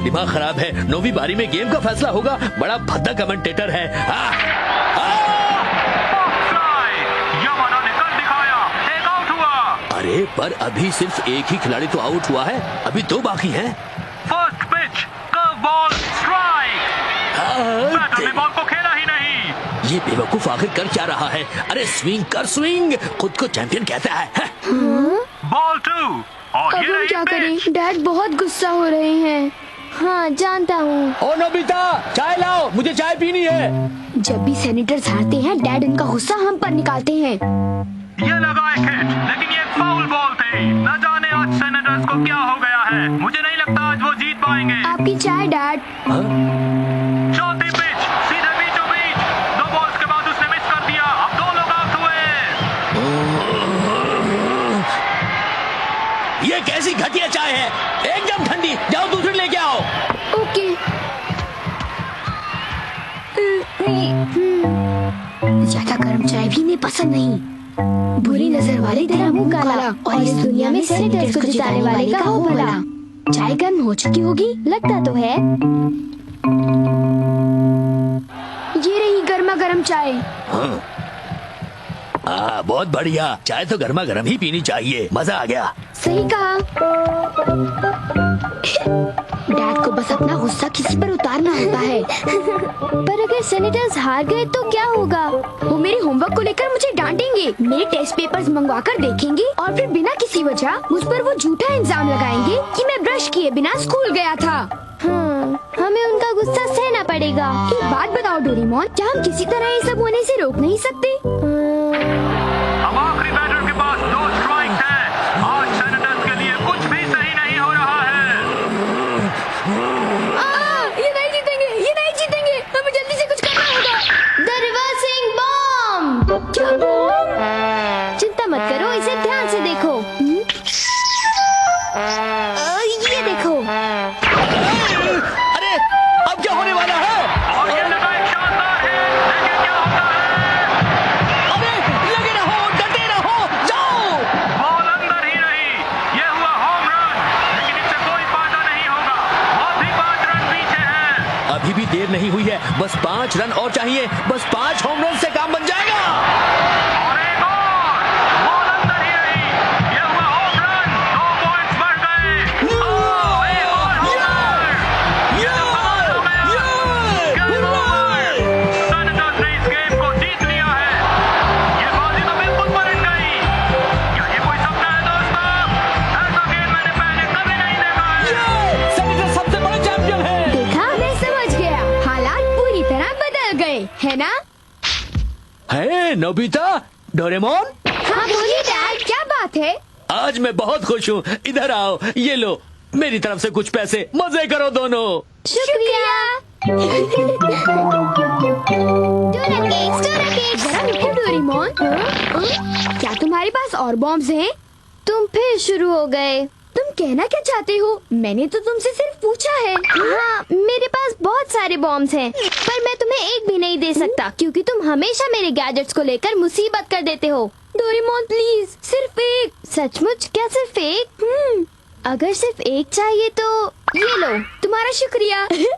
दिमाग खराब है। नौवीं बारी में गेम का फैसला होगा। बड़ा भद्दा कमेंटेटर है। अरे पर अभी सिर्फ एक ही खिलाड़ी तो आउट हुआ है, अभी 2 बाकी हैं। First pitch, curveball, strike. Batter ने बॉल को खेला ही नहीं। ये बेवकूफ आखिर कर क्या रहा है? अरे स्विंग कर स्विंग, खुद को चैंपियन कहता है। बॉल 2। और अब हम क्या करें? डैड बहुत गुस्सा हो रहे हैं। हाँ जानता हूँ। ओ नोबिता, चाय लाओ, मुझे चाय पीनी है। जब भी सेनेटर्स हारते हैं डैड उनका गुस्सा हम पर निकालते हैं। ये लगा एक हिट, लेकिन ये फाउल बॉल थी। न जाने आज सेनेटर्स को क्या हो गया है। मुझे नहीं लगता आज वो जीत पाएंगे। आपकी चाय डैड। चौथी पिच, सीधे बीचों बीच। 2 बॉल्स के बाद उसने मिस कर दिया। अब 2 लोग आउट हुए। ये कैसी घटिया चाय है, एकदम ठंडी। जाओ दूसरी लेके आओ। ओके। ज्यादा गर्म चाय भी नहीं पसंद नहीं। बुरी नजर वाले तेरा मुंह काला, और इस दुनिया में सेनेटर्स को जिताने वाले का हो भला। चाय गर्म हो चुकी होगी, लगता तो है। ये रही गर्मा गर्म चाय। बहुत बढ़िया। चाय तो गर्मा गर्म ही पीनी चाहिए। मजा आ गया। सही कहा। डैड को बस अपना गुस्सा किसी पर उतारना होता है। पर अगर सेनेटर्स हार गए तो क्या होगा? वो मेरे होमवर्क को लेकर मुझे डांटेंगे, मेरे टेस्ट पेपर्स मंगवा कर देखेंगे, और फिर बिना किसी वजह मुझ पर वो झूठा इल्जाम लगाएंगे कि मैं ब्रश किए बिना स्कूल गया था। हमें उनका गुस्सा सहना पड़ेगा। एक बात बताओ डोरेमोन, क्या हम किसी तरह ये सब होने से रोक नहीं सकते? अब आखिरी बैटर के पास 2 स्ट्राइक है। आज सेनेटर्स के लिए कुछ भी सही नहीं हो रहा है। ये नहीं जीतेंगे, ये नहीं जीतेंगे। हमें जल्दी से कुछ करना होगा। The reversing bomb. क्या बॉम्ब? चिंता मत करो, इसे ध्यान से देखो। ये देखो। अरे अब क्या होने वाला है? और ये लगा एक शानदार है, लेकिन क्या होता है? अरे लगे रहो, डटे रहो, जाओ। बॉल अंदर ही रही। ये हुआ होम रन, लेकिन इससे कोई फायदा नहीं होगा। वो भी 5 रन पीछे है। अभी भी देर नहीं हुई है, बस 5 रन और चाहिए। बस 5 होम रन से काम बन जाएगा। और एक और, बॉल अंदर ही रही। ये हुआ होम रन, 2 पॉइंट्स बढ़ गए। एक और होम रन। ये तो कमाल हो गया। Game over. सेनेटर्स ने इस गेम को जीत लिया है। ये बाजी तो बिल्कुल पलट गई। क्या ये कोई सपना है दोस्तों? ऐसा गेम मैंने पहले कभी नहीं देखा है। सेनेटर सबसे बड़ा चैंपियन है। देखा, मैं समझ गया। हालात पूरी तरह बदल गए, है ना? है नोबिता, डोरेमोन, हाँ बोलिए डैड, क्या बात है? आज मैं बहुत खुश हूँ। इधर आओ, ये लो मेरी तरफ से कुछ पैसे। मजे करो दोनों। शुक्रिया। जरा रुको डोरेमोन। क्या तुम्हारे पास और बॉम्ब्स हैं? तुम फिर शुरू हो गए। तुम कहना क्या चाहते हो? मैंने तो तुमसे सिर्फ पूछा है। हाँ, मेरे पास बहुत सारे बॉम्ब्स हैं, पर मैं तुम्हें एक भी नहीं दे सकता क्योंकि तुम हमेशा मेरे गैजेट्स को लेकर मुसीबत कर देते हो। डोरेमोन प्लीज, सिर्फ एक। सचमुच? क्या सिर्फ एक? अगर सिर्फ एक चाहिए तो ये लो, तुम्हारा शुक्रिया। चूहा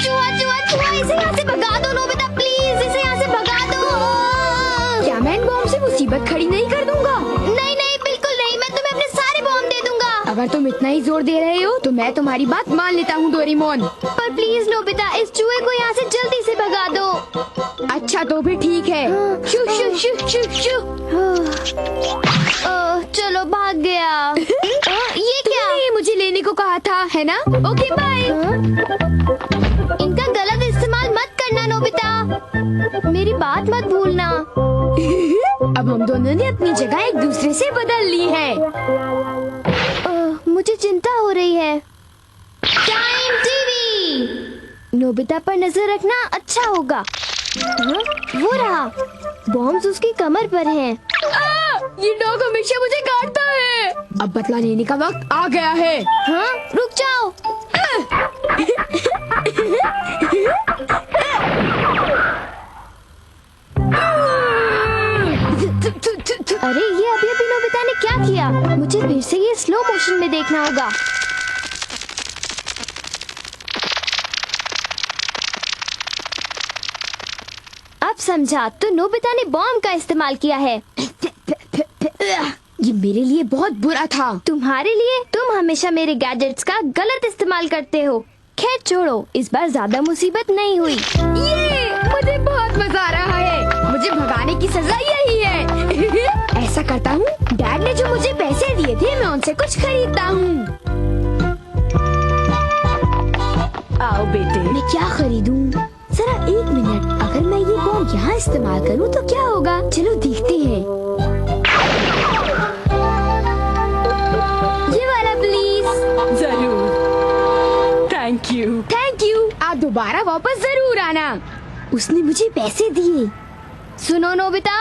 चूहा चूहा, इसे यहाँ से भगा दो नोबिता, प्लीज इसे यहाँ से भगा दो। क्या मैं इन बॉम्ब से मुसीबत खड़ी नहीं कर दूंगा? नहीं नहीं, बिल्कुल नहीं। मैं तुम्हें अपने सारे बॉम्ब दे दूंगा। अगर तुम इतना ही जोर दे रहे हो तो मैं तुम्हारी बात मान लेता हूँ डोरेमोन। पर प्लीज नोबिता, इस चूहे को यहाँ से जल्दी से भगा दो। अच्छा तो भी ठीक है। शू शू शू शू शू। चलो भाग गया। ये क्या? ये मुझे लेने को कहा था, है ना? Okay bye. इनका गलत इस्तेमाल मत करना नोबिता, मेरी बात मत भूलना। अब हम दोनों ने अपनी जगह एक दूसरे से बदल ली है। मुझे चिंता हो रही है। Time TV. नोबिता पर नजर रखना अच्छा होगा। वो रहा, बॉम्ब्स उसकी कमर पर हैं। ये डॉग हमेशा मुझे काटता है। अब बदला लेने का वक्त आ गया है। हाँ, रुक जाओ। अरे ये अभी अभी नोबिता ने क्या किया? मुझे फिर से ये स्लो मोशन में देखना होगा। अब समझा, तो नोबिता ने बॉम्ब का इस्तेमाल किया है। ये मेरे लिए बहुत बुरा था। तुम्हारे लिए? तुम हमेशा मेरे गैजेट्स का गलत इस्तेमाल करते हो। खैर छोड़ो, इस बार ज्यादा मुसीबत नहीं हुई। ये मुझे बहुत मजा आ रहा है। मुझे भगाने की सजा यही है। ऐसा करता हूँ, डैड ने जो मुझे पैसे दिए थे मैं उनसे कुछ खरीदता हूँ। आओ बेटे। मैं क्या खरीदूं? जरा एक मिनट, अगर मैं ये बॉम्ब यहाँ इस्तेमाल करूँ तो क्या होगा? चलो देखते हैं। ये वाला प्लीज। जरूर, थैंक यू। Thank you. आप दोबारा वापस जरूर आना। उसने मुझे पैसे दिए। सुनो नोबिता।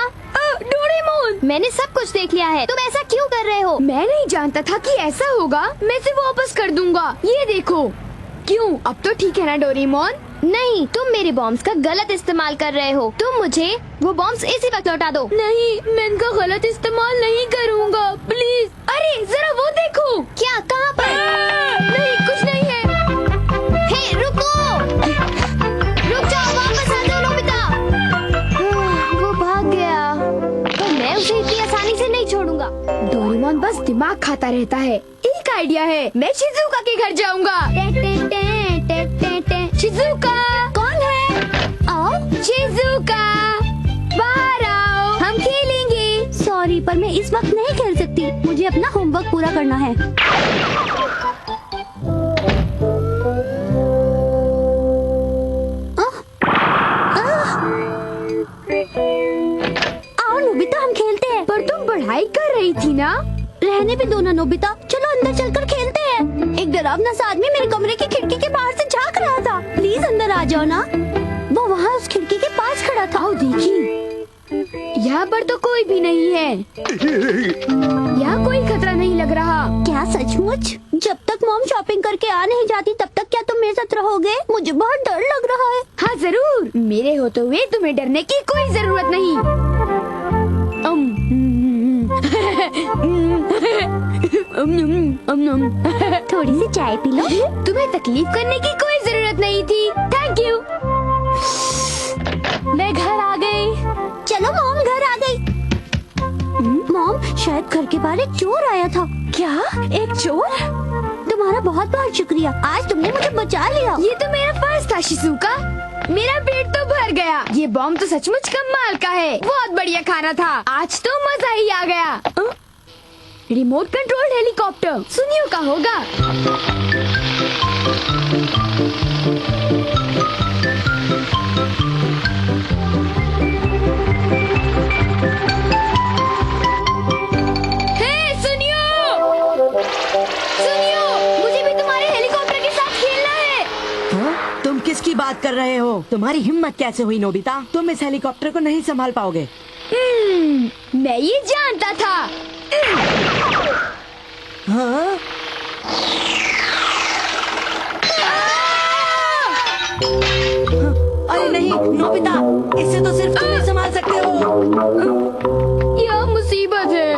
डोरेमोन, मैंने सब कुछ देख लिया है। तुम ऐसा क्यों कर रहे हो? मैं नहीं जानता था कि ऐसा होगा। मैं इसे वापस कर दूंगा। ये देखो। क्यों? अब तो ठीक है ना डोरेमोन? नहीं, तुम मेरे बॉम्ब्स का गलत इस्तेमाल कर रहे हो। तुम मुझे वो बॉम्ब्स इसी वक्त लौटा दो। नहीं, मैं इनका गलत इस्तेमाल नहीं करूँगा, प्लीज। अरे जरा वो देखो। क्या? कहाँ पर? नहीं, कुछ नहीं है। हे, रुको। रुक जाओ, वापस आ जाओ नोबिता। वो भाग गया, पर मैं उसे इतनी आसानी से नहीं छोड़ूंगा। डोरेमोन बस दिमाग खाता रहता है। एक आइडिया है, मैं शिजुका के घर जाऊंगा। शिजुका, कौन है? आओ शिजुका, बाहर आओ, हम खेलेंगे। सॉरी, पर मैं इस वक्त नहीं खेल सकती। मुझे अपना होमवर्क पूरा करना है। आओ नोबिता, हम खेलते हैं। पर तुम पढ़ाई कर रही थी ना? रहने भी दो ना नोबिता, चलो अंदर चलकर खेलते हैं। एक डरावना सा आदमी मेरे कमरे की खिड़की के बाहर से झांक रहा था। प्लीज अंदर आ जाओ ना। वो वहाँ उस खिड़की के पास खड़ा था। आओ देखिए। यहाँ पर तो कोई भी नहीं है। यहाँ कोई खतरा नहीं लग रहा। क्या सचमुच? जब तक मॉम शॉपिंग करके आ नहीं जाती तब तक क्या तुम मेरे साथ रहोगे? मुझे बहुत डर लग रहा है। हाँ जरूर, मेरे होते हुए तुम्हें डरने की कोई जरूरत नहीं। थोड़ी सी चाय पी लो। तुम्हें तकलीफ करने की कोई जरूरत नहीं थी। Thank you. मैं घर आ गई। चलो मॉम, घर आ गई। मॉम, शायद घर के बाहर एक चोर आया था। क्या? एक चोर? तुम्हारा बहुत बहुत शुक्रिया, आज तुमने मुझे बचा लिया। ये तो मेरा फर्ज था शिजुका। मेरा पेट तो भर गया। ये बॉम्ब तो सचमुच कमाल का है। बहुत बढ़िया खाना था। आज तो मजा ही आ गया। रिमोट कंट्रोल हेलीकॉप्टर सुनियो का होगा। हे सुनियो, सुनियो, मुझे भी तुम्हारे हेलीकॉप्टर के साथ खेलना है। हाँ? तुम किसकी बात कर रहे हो? तुम्हारी हिम्मत कैसे हुई नोबिता? तुम इस हेलीकॉप्टर को नहीं संभाल पाओगे। मैं ये जानता था। हाँ? अरे नहीं नोबिता, इससे तो सिर्फ तुम ही संभाल सकते हो। यह मुसीबत है।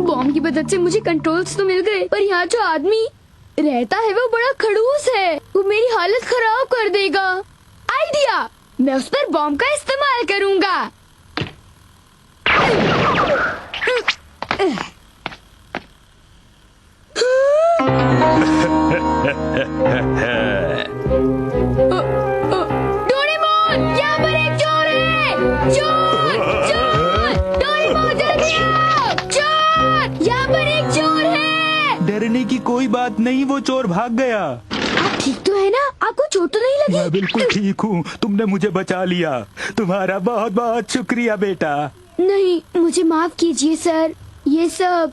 बॉम्ब की मदद से मुझे कंट्रोल्स तो मिल गए, पर यहाँ जो आदमी रहता है वो बड़ा खड़ूस है। वो मेरी हालत खराब कर देगा। आइडिया, मैं उस पर बॉम्ब का इस्तेमाल करूँगा। डोरेमोन, यहाँ पर एक चोर है। चोर, चोर, डोरेमोन जल्दी आओ। चोर, यहाँ पर एक चोर है। डरने की कोई बात नहीं, वो चोर भाग गया। आप ठीक तो है ना? आपको चोट तो नहीं लगी? मैं बिल्कुल ठीक हूँ, तुमने मुझे बचा लिया। तुम्हारा बहुत बहुत शुक्रिया बेटा। नहीं, मुझे माफ कीजिए सर, ये सब।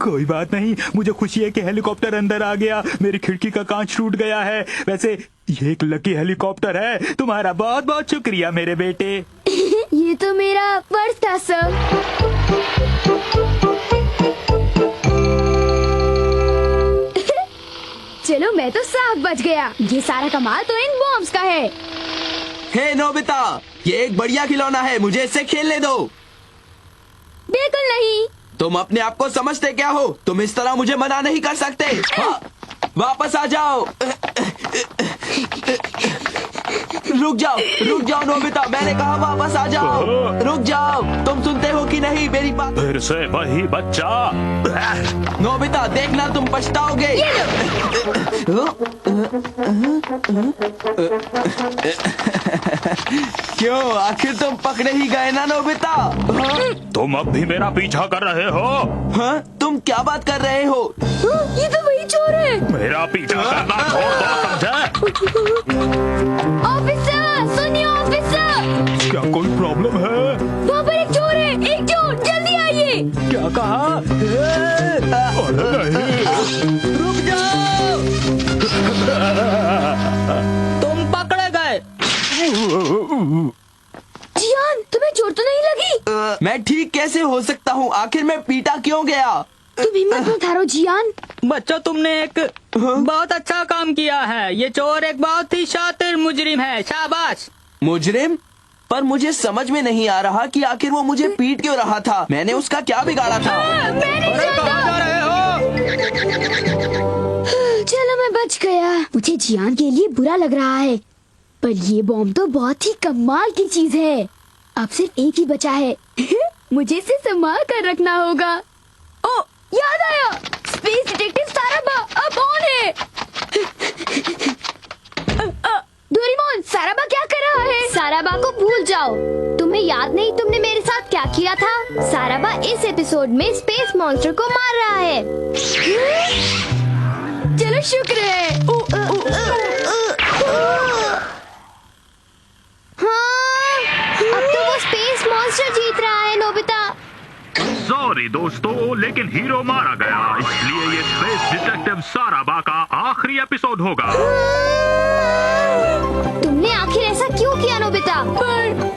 कोई बात नहीं, मुझे खुशी है कि हेलीकॉप्टर अंदर आ गया। मेरी खिड़की का कांच टूट गया है। वैसे ये एक लकी हेलीकॉप्टर है। तुम्हारा बहुत बहुत शुक्रिया मेरे बेटे। ये तो मेरा फर्ज था सर। चलो, मैं तो साफ बच गया। ये सारा कमाल तो इन बॉम्ब्स का है। हे नोबिता, ये एक बढ़िया खिलौना है, मुझे इससे खेलने दो। बिल्कुल नहीं, तुम अपने आप को समझते क्या हो? तुम इस तरह मुझे मना नहीं कर सकते। हाँ, वापस आ जाओ। रुक जाओ नोबिता, मैंने कहा वापस आ जाओ। रुक जाओ, तुम सुनते हो कि नहीं मेरी बात? फिर से वही बच्चा। नोबिता देखना, तुम पछताओगे। क्यों, आखिर तुम पकड़े ही गए ना नोबिता? तुम अब भी मेरा पीछा कर रहे हो? हाँ, तुम क्या बात कर रहे हो? ये तो वही चोर है। मेरा पीछा करना छोड़ दो, समझे? ऑफिसर, सुनिए ऑफिसर, क्या कोई प्रॉब्लम है? वहाँ पर एक चोर है, एक चोर, जल्दी आइए। क्या कहा? अरे नहीं। रुक जाओ, तुम पकड़े गए। जियान, तुम्हें चोट तो नहीं लगी? मैं ठीक कैसे हो सकता हूँ? आखिर मैं पीटा क्यों गया? तुम हिम्मत मत हारो जियान। बच्चों, तुमने एक बहुत अच्छा काम किया है। ये चोर एक बहुत ही शातिर मुजरिम है, शाबाश। मुजरिम? पर मुझे समझ में नहीं आ रहा कि आखिर वो मुझे पीट क्यों रहा था। मैंने उसका क्या बिगाड़ा था? अरे कहाँ जा रहे हो? चलो मैं बच गया। मुझे जियान के लिए बुरा लग रहा है, पर ये बॉम्ब तो बहुत ही कमाल की चीज है। अब सिर्फ एक ही बचा है। मुझे इसे संभाल कर रखना होगा। ओ, याद आया, स्पेस डिटेक्टिव साराबा अब ऑन है। डोरेमोन, साराबा क्या कर रहा है? साराबा को भूल जाओ। तुम्हें याद नहीं तुमने मेरे साथ क्या किया था? साराबा इस एपिसोड में स्पेस मॉन्स्टर को मार रहा है। चलो शुक्र है। हाँ, अब तो वो स्पेस मॉन्स्टर जीत रहा है नोबिता। सॉरी दोस्तों, लेकिन हीरो मारा गया, इसलिए ये स्पेस डिटेक्टिव साराबा का आखिरी एपिसोड होगा। तुमने आखिर ऐसा क्यों किया नोबिता? पर